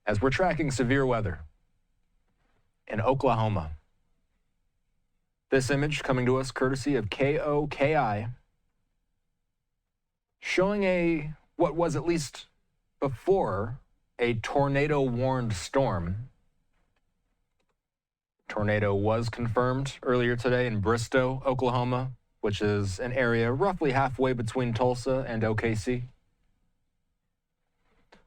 as we're tracking severe weather in Oklahoma. This image coming to us courtesy of KOKI, showing what was at least before a tornado-warned storm. Tornado was confirmed earlier today in Bristow, Oklahoma, which is an area roughly halfway between Tulsa and OKC.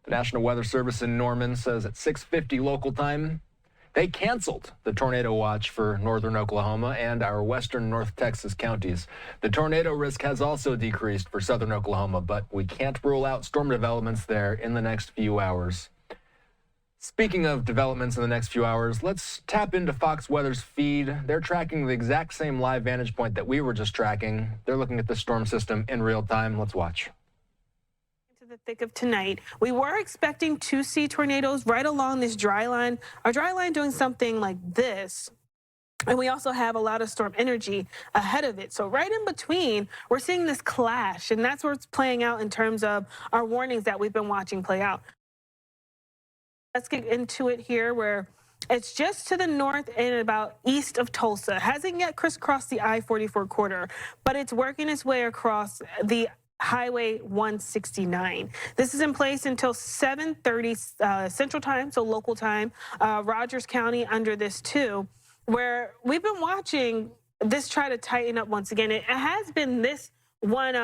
The National Weather Service in Norman says at 6:50 local time, they canceled the tornado watch for northern Oklahoma and our western North Texas counties. The tornado risk has also decreased for southern Oklahoma, but we can't rule out storm developments there in the next few hours. Speaking of developments in the next few hours, let's tap into Fox Weather's feed. They're tracking the exact same live vantage point that we were just tracking. They're looking at the storm system in real time. Let's watch. The thick of tonight, we were expecting to see tornadoes right along this dry line. Our dry line doing something like this. And we also have a lot of storm energy ahead of it. So right in between, we're seeing this clash. And that's where it's playing out in terms of our warnings that we've been watching play out. Let's get into it here where it's just to the north and about east of Tulsa. Hasn't yet crisscrossed the I-44 corridor, but it's working its way across the Highway 169. This is in place until 7:30 Central Time, so local time. Rogers County under this too, where we've been watching this try to tighten up once again. It has been this one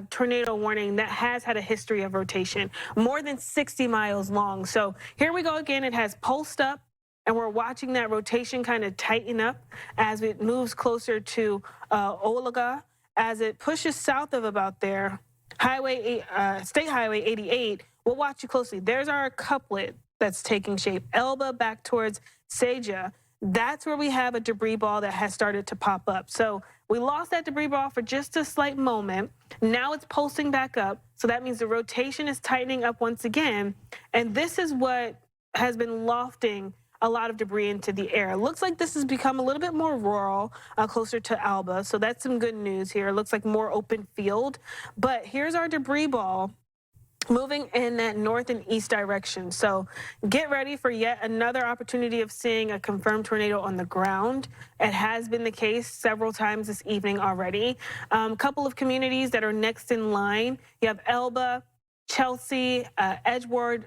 tornado warning that has had a history of rotation, more than 60 miles long. So here we go again. It has pulsed up, and we're watching that rotation kind of tighten up as it moves closer to Olaga. As it pushes south of about there, State Highway 88, we'll watch you closely. There's our couplet that's taking shape. Elba back towards Seja. That's where we have a debris ball that has started to pop up. So we lost that debris ball for just a slight moment. Now it's pulsing back up. So that means the rotation is tightening up once again. And this is what has been lofting a lot of debris into the air. It looks like this has become a little bit more rural, closer to Alba. So that's some good news here. It looks like more open field. But here's our debris ball moving in that north and east direction. So get ready for yet another opportunity of seeing a confirmed tornado on the ground. It has been the case several times this evening already. A couple of communities that are next in line. You have Elba, Chelsea, Edgewater,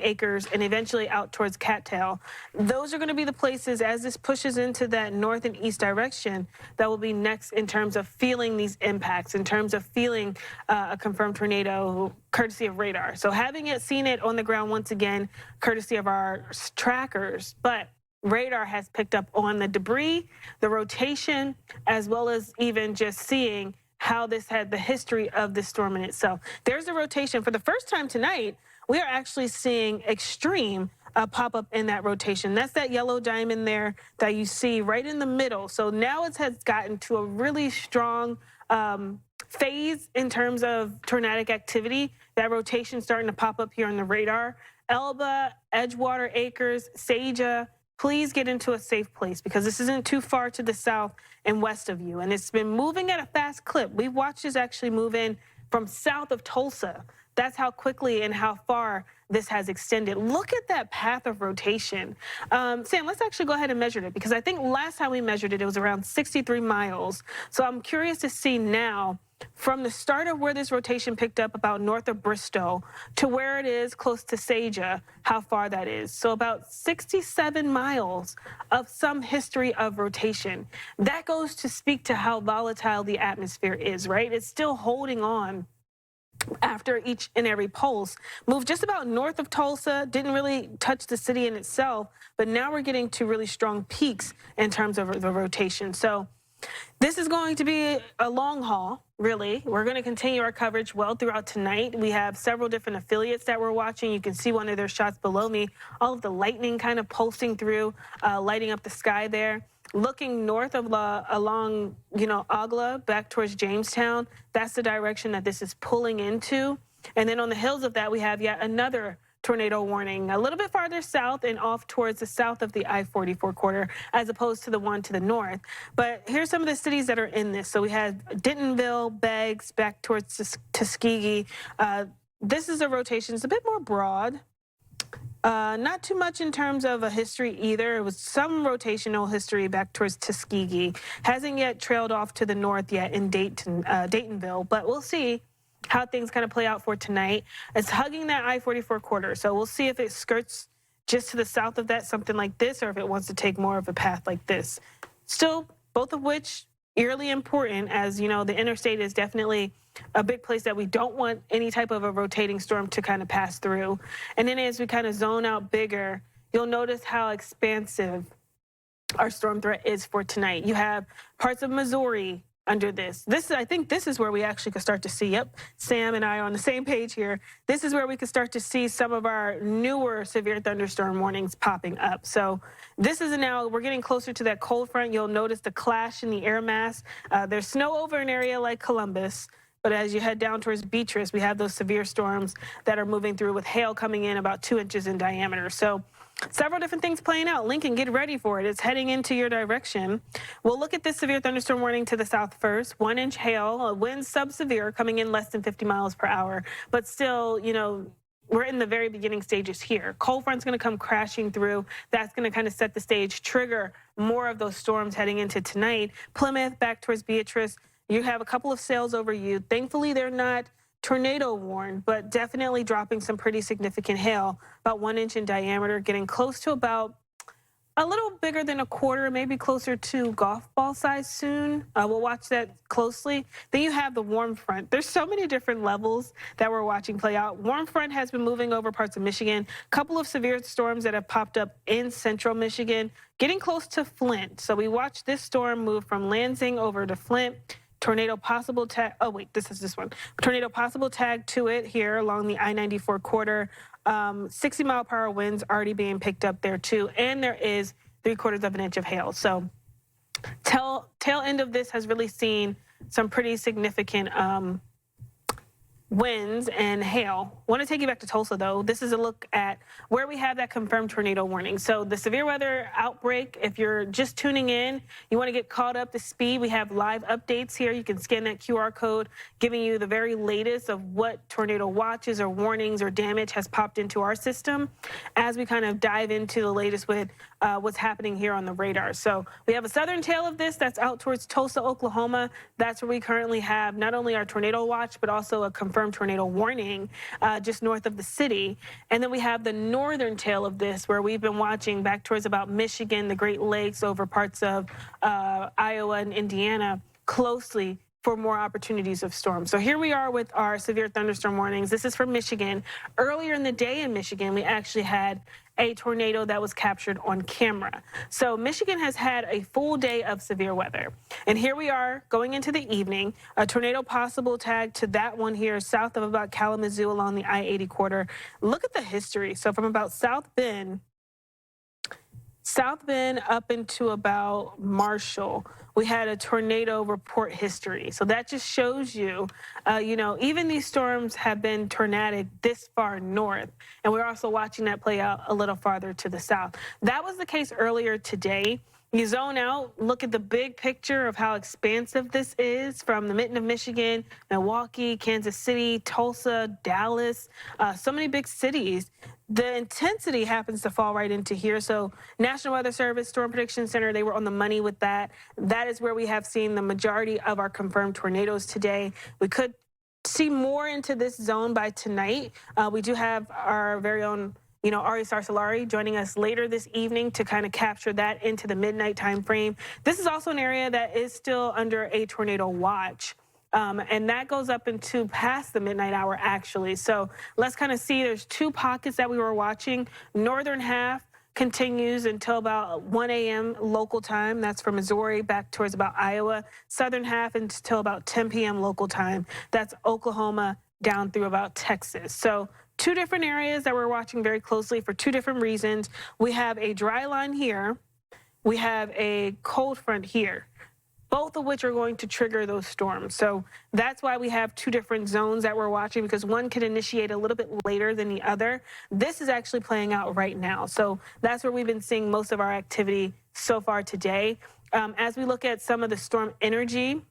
Acres, and eventually out towards Cattail. Those are going to be the places as this pushes into that north and east direction that will be next in terms of feeling these impacts, in terms of feeling a confirmed tornado courtesy of radar. So having seen it on the ground once again, courtesy of our trackers, but radar has picked up on the debris, the rotation, as well as even just seeing how this had the history of the storm in itself. There's a rotation. For the first time tonight, we are actually seeing extreme pop up in that rotation. That's that yellow diamond there that you see right in the middle. So now it has gotten to a really strong phase in terms of tornadic activity. That rotation starting to pop up here on the radar. Elba, Edgewater, Acres, Seja, please get into a safe place because this isn't too far to the south and west of you. And it's been moving at a fast clip. We've watched this actually move in from south of Tulsa. That's how quickly and how far this has extended. Look at that path of rotation. Sam, let's actually go ahead and measure it because I think last time we measured it, it was around 63 miles. So I'm curious to see now from the start of where this rotation picked up about north of Bristow to where it is close to Seja, how far that is. So about 67 miles of some history of rotation. That goes to speak to how volatile the atmosphere is, right? It's still holding on after each and every pulse. Moved just about north of Tulsa, didn't really touch the city in itself, but now we're getting to really strong peaks in terms of the rotation. So this is going to be a long haul, really. We're going to continue our coverage well throughout tonight. We have several different affiliates that we're watching. You can see one of their shots below me, all of the lightning kind of pulsing through, lighting up the sky there. Looking north of along, Agla, back towards Jamestown, that's the direction that this is pulling into. And then on the hills of that, we have yet another tornado warning, a little bit farther south and off towards the south of the I-44 corridor, as opposed to the one to the north. But here's some of the cities that are in this. So we have Dentonville, Beggs, back towards Tuskegee. This is a rotation. It's a bit more broad. Not too much in terms of a history either. It was some rotational history back towards Tuskegee. Hasn't yet trailed off to the north yet in Daytonville, but we'll see how things kind of play out for tonight. It's hugging that I-44 corridor, so we'll see if it skirts just to the south of that, something like this, or if it wants to take more of a path like this. Still, both of which eerily important, as you know, the interstate is definitely a big place that we don't want any type of a rotating storm to kind of pass through. And then as we kind of zone out bigger, you'll notice how expansive our storm threat is for tonight. You have parts of Missouri under this. I think this is where we actually could start to see, yep, Sam and I are on the same page here. This is where we could start to see some of our newer severe thunderstorm warnings popping up. So this is now, we're getting closer to that cold front. You'll notice the clash in the air mass. There's snow over an area like Columbus, but as you head down towards Beatrice, we have those severe storms that are moving through with hail coming in about 2 inches in diameter. So several different things playing out. Lincoln, get ready for it. It's heading into your direction. We'll look at this severe thunderstorm warning to the south first. 1 inch hail, wind sub-severe coming in less than 50 miles per hour. But still, you know, we're in the very beginning stages here. Cold front's going to come crashing through. That's going to kind of set the stage, trigger more of those storms heading into tonight. Plymouth back towards Beatrice. You have a couple of sails over you. Thankfully, they're not tornado warned, but definitely dropping some pretty significant hail, about 1 inch in diameter, getting close to about a little bigger than a quarter, maybe closer to golf ball size soon. We'll watch that closely. Then you have the warm front. There's so many different levels that we're watching play out. Warm front has been moving over parts of Michigan. A couple of severe storms that have popped up in central Michigan, getting close to Flint. So we watch this storm move from Lansing over to Flint. Tornado possible tag, oh wait, this is this one. Tornado possible tag to it here along the I-94 corridor. 60-mile-per-hour winds already being picked up there too. And there is 3/4 of an inch of hail. So tail end of this has really seen some pretty significant winds and hail. I want to take you back to Tulsa, though. This is a look at where we have that confirmed tornado warning. So the severe weather outbreak, if you're just tuning in, you want to get caught up to speed, we have live updates here. You can scan that QR code, giving you the very latest of what tornado watches or warnings or damage has popped into our system as we kind of dive into the latest with what's happening here on the radar. So we have a southern tail of this that's out towards Tulsa, Oklahoma. That's where we currently have not only our tornado watch, but also a confirmed tornado warning just north of the city. And then we have the northern tail of this where we've been watching back towards about Michigan, the Great Lakes, over parts of Iowa and Indiana closely for more opportunities of storms. So here we are with our severe thunderstorm warnings. This is for Michigan. Earlier in the day in Michigan, we actually had a tornado that was captured on camera. So Michigan has had a full day of severe weather. And here we are going into the evening, a tornado possible tag to that one here south of about Kalamazoo along the I-80 corridor. Look at the history. So from about South Bend up into about Marshall, we had a tornado report history. So that just shows you, you know, even these storms have been tornadic this far north. And we're also watching that play out a little farther to the south. That was the case earlier today. You zone out, look at the big picture of how expansive this is from the mitten of Michigan, Milwaukee, Kansas City, Tulsa, Dallas, so many big cities. The intensity happens to fall right into here. So National Weather Service, Storm Prediction Center, they were on the money with that. That is where we have seen the majority of our confirmed tornadoes today. We could see more into this zone by tonight. We do have our very own, you know, Ari Sarsalari joining us later this evening to kind of capture that into the midnight time frame. This is also an area that is still under a tornado watch. And that goes up into past the midnight hour, actually. So let's kind of see, there's two pockets that we were watching. Northern half continues until about 1 a.m. local time. That's from Missouri back towards about Iowa. Southern half until about 10 p.m. local time. That's Oklahoma down through about Texas. So two different areas that we're watching very closely for two different reasons. We have a dry line here. We have a cold front here, both of which are going to trigger those storms. So that's why we have two different zones that we're watching, because one could initiate a little bit later than the other. This is actually playing out right now. So that's where we've been seeing most of our activity so far today. As we look at some of the storm energy,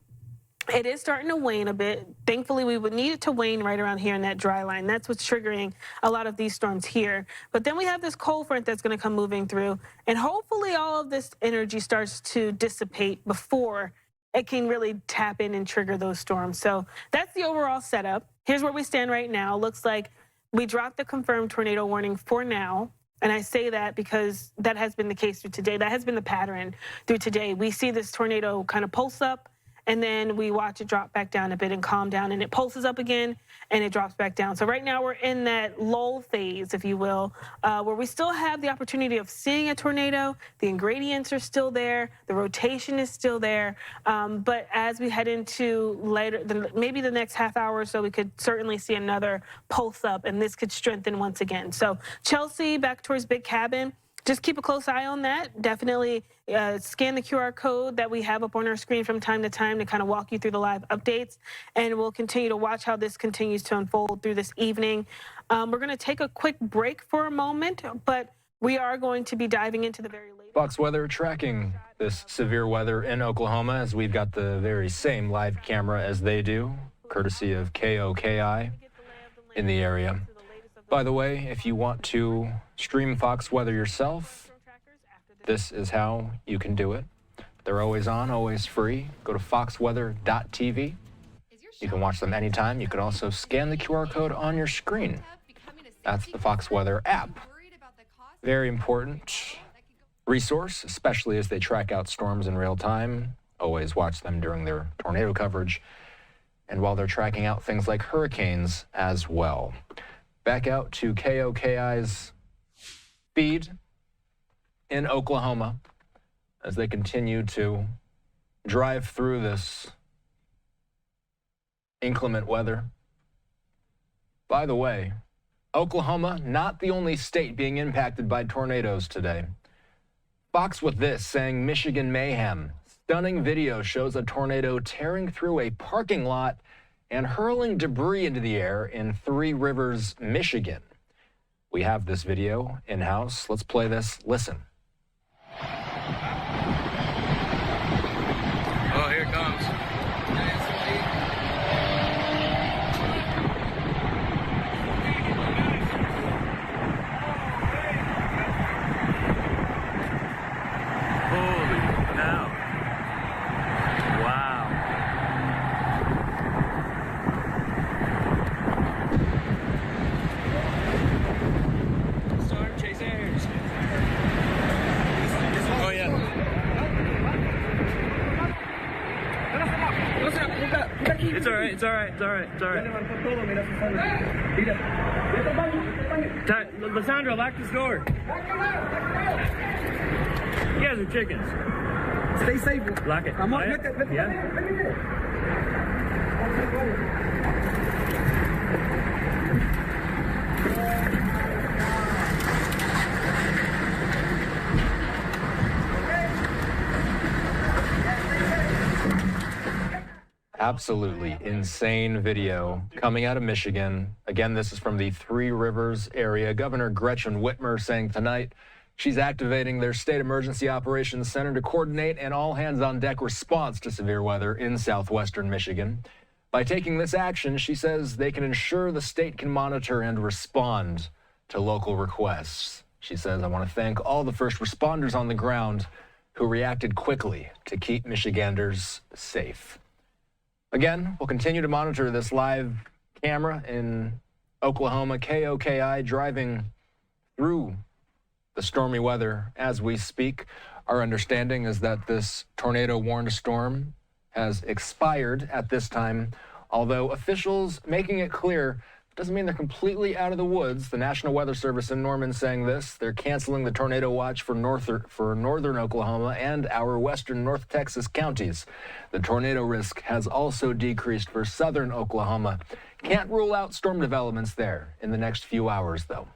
It is starting to wane a bit. Thankfully, we would need it to wane right around here in that dry line. That's what's triggering a lot of these storms here. But then we have this cold front that's going to come moving through, and hopefully all of this energy starts to dissipate before it can really tap in and trigger those storms. So that's the overall setup. Here's where we stand right now. Looks like we dropped the confirmed tornado warning for now. And I say that because that has been the case through today. That has been the pattern through today. We see this tornado kind of pulse up, and then we watch it drop back down a bit and calm down, and it pulses up again and it drops back down. So right now we're in that lull phase, if you will, where we still have the opportunity of seeing a tornado. The ingredients are still there, the rotation is still there, but as we head into later, maybe the next half hour or so, we could certainly see another pulse up, and this could strengthen once again. So Chelsea, back towards Big Cabin. Just keep a close eye on that. Definitely scan the QR code that we have up on our screen from time to time to kind of walk you through the live updates. And we'll continue to watch how this continues to unfold through this evening. We're going to take a quick break for a moment, but we are going to be diving into the very latest. Fox Weather tracking this severe weather in Oklahoma, as we've got the very same live camera as they do, courtesy of KOKI in the area. By the way, if you want to stream Fox Weather yourself, this is how you can do it. They're always on, always free. Go to foxweather.tv. You can watch them anytime. You can also scan the QR code on your screen. That's the Fox Weather app. Very important resource, especially as they track out storms in real time. Always watch them during their tornado coverage, and while they're tracking out things like hurricanes as well. Back out to KOKI's feed in Oklahoma as they continue to drive through this inclement weather. By the way, Oklahoma, not the only state being impacted by tornadoes today. Fox with this, saying Michigan mayhem. Stunning video shows a tornado tearing through a parking lot and hurling debris into the air in Three Rivers, Michigan. We have this video in-house. Let's play this. Listen. Oh, here it comes. Holy cow. Wow. Start chase airs. Oh yeah. It's all right. It's all right. It's all right. It's all right. Lissandro, lock this door. You guys are chickens. Stay safe. Lock it. I'm on. Yeah. Absolutely insane video coming out of Michigan. Again, this is from the Three Rivers area. Governor Gretchen Whitmer saying tonight she's activating their state emergency operations center to coordinate an all-hands-on-deck response to severe weather in southwestern Michigan. By taking this action, she says they can ensure the state can monitor and respond to local requests. She says, I want to thank all the first responders on the ground who reacted quickly to keep Michiganders safe. Again, we'll continue to monitor this live camera in Oklahoma. KOKI driving through the stormy weather as we speak. Our understanding is that this tornado warned storm has expired at this time, although officials making it clear doesn't mean they're completely out of the woods. The National Weather Service in Norman saying this. They're canceling the tornado watch for northern Oklahoma and our western North Texas counties. The tornado risk has also decreased for southern Oklahoma. Can't rule out storm developments there in the next few hours, though.